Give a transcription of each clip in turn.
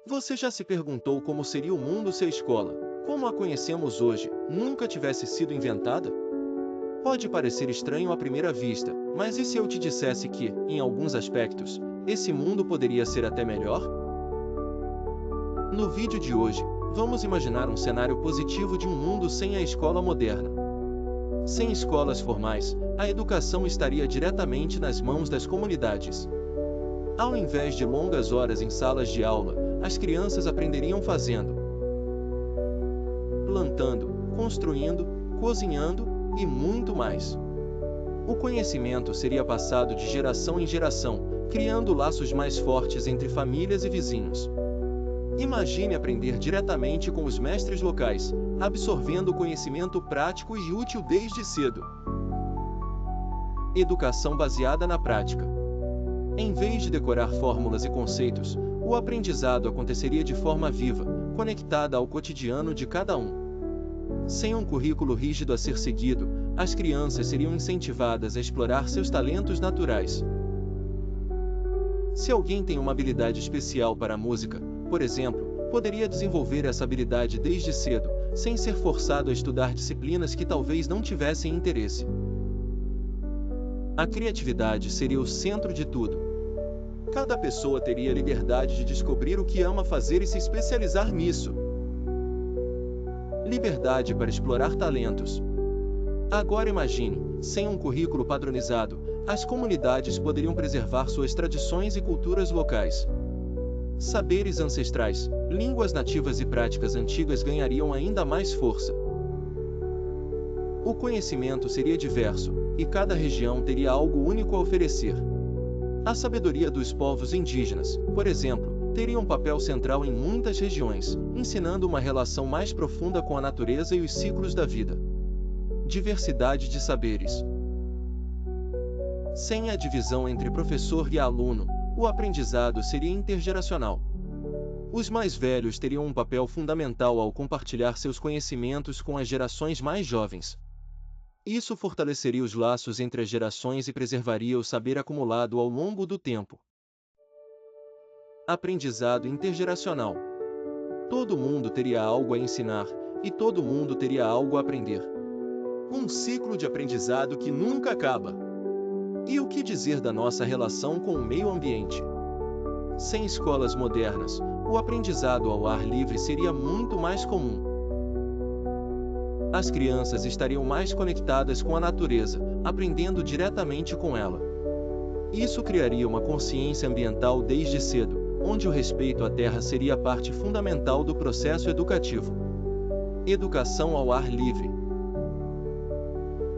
Você já se perguntou como seria o mundo se a escola, como a conhecemos hoje, nunca tivesse sido inventada? Pode parecer estranho à primeira vista, mas e se eu te dissesse que, em alguns aspectos, esse mundo poderia ser até melhor? No vídeo de hoje, vamos imaginar um cenário positivo de um mundo sem a escola moderna. Sem escolas formais, a educação estaria diretamente nas mãos das comunidades. Ao invés de longas horas em salas de aula, as crianças aprenderiam fazendo, plantando, construindo, cozinhando e muito mais. O conhecimento seria passado de geração em geração, criando laços mais fortes entre famílias e vizinhos. Imagine aprender diretamente com os mestres locais, absorvendo conhecimento prático e útil desde cedo. Educação baseada na prática. Em vez de decorar fórmulas e conceitos, o aprendizado aconteceria de forma viva, conectada ao cotidiano de cada um. Sem um currículo rígido a ser seguido, as crianças seriam incentivadas a explorar seus talentos naturais. Se alguém tem uma habilidade especial para a música, por exemplo, poderia desenvolver essa habilidade desde cedo, sem ser forçado a estudar disciplinas que talvez não tivessem interesse. A criatividade seria o centro de tudo. Cada pessoa teria a liberdade de descobrir o que ama fazer e se especializar nisso. Liberdade para explorar talentos. Agora imagine, sem um currículo padronizado, as comunidades poderiam preservar suas tradições e culturas locais. Saberes ancestrais, línguas nativas e práticas antigas ganhariam ainda mais força. O conhecimento seria diverso, e cada região teria algo único a oferecer. A sabedoria dos povos indígenas, por exemplo, teria um papel central em muitas regiões, ensinando uma relação mais profunda com a natureza e os ciclos da vida. Diversidade de saberes. Sem a divisão entre professor e aluno, o aprendizado seria intergeracional. Os mais velhos teriam um papel fundamental ao compartilhar seus conhecimentos com as gerações mais jovens. Isso fortaleceria os laços entre as gerações e preservaria o saber acumulado ao longo do tempo. Aprendizado intergeracional. Todo mundo teria algo a ensinar, e todo mundo teria algo a aprender. Um ciclo de aprendizado que nunca acaba. E o que dizer da nossa relação com o meio ambiente? Sem escolas modernas, o aprendizado ao ar livre seria muito mais comum. As crianças estariam mais conectadas com a natureza, aprendendo diretamente com ela. Isso criaria uma consciência ambiental desde cedo, onde o respeito à terra seria parte fundamental do processo educativo. Educação ao ar livre.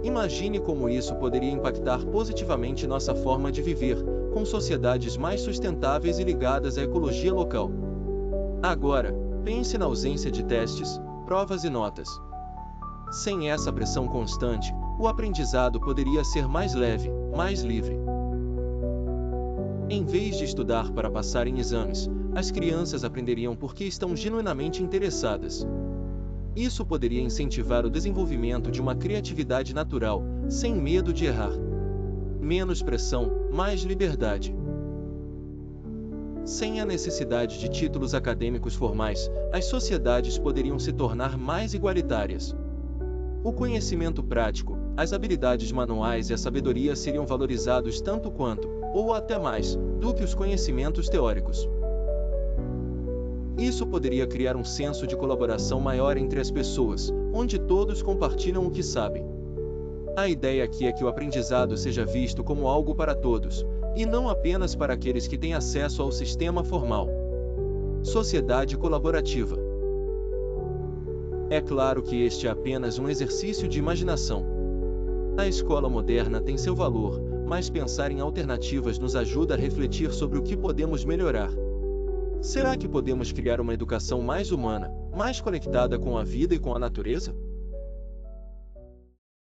Imagine como isso poderia impactar positivamente nossa forma de viver, com sociedades mais sustentáveis e ligadas à ecologia local. Agora, pense na ausência de testes, provas e notas. Sem essa pressão constante, o aprendizado poderia ser mais leve, mais livre. Em vez de estudar para passar em exames, as crianças aprenderiam porque estão genuinamente interessadas. Isso poderia incentivar o desenvolvimento de uma criatividade natural, sem medo de errar. Menos pressão, mais liberdade. Sem a necessidade de títulos acadêmicos formais, as sociedades poderiam se tornar mais igualitárias. O conhecimento prático, as habilidades manuais e a sabedoria seriam valorizados tanto quanto, ou até mais, do que os conhecimentos teóricos. Isso poderia criar um senso de colaboração maior entre as pessoas, onde todos compartilham o que sabem. A ideia aqui é que o aprendizado seja visto como algo para todos, e não apenas para aqueles que têm acesso ao sistema formal. Sociedade colaborativa. É claro que este é apenas um exercício de imaginação. A escola moderna tem seu valor, mas pensar em alternativas nos ajuda a refletir sobre o que podemos melhorar. Será que podemos criar uma educação mais humana, mais conectada com a vida e com a natureza?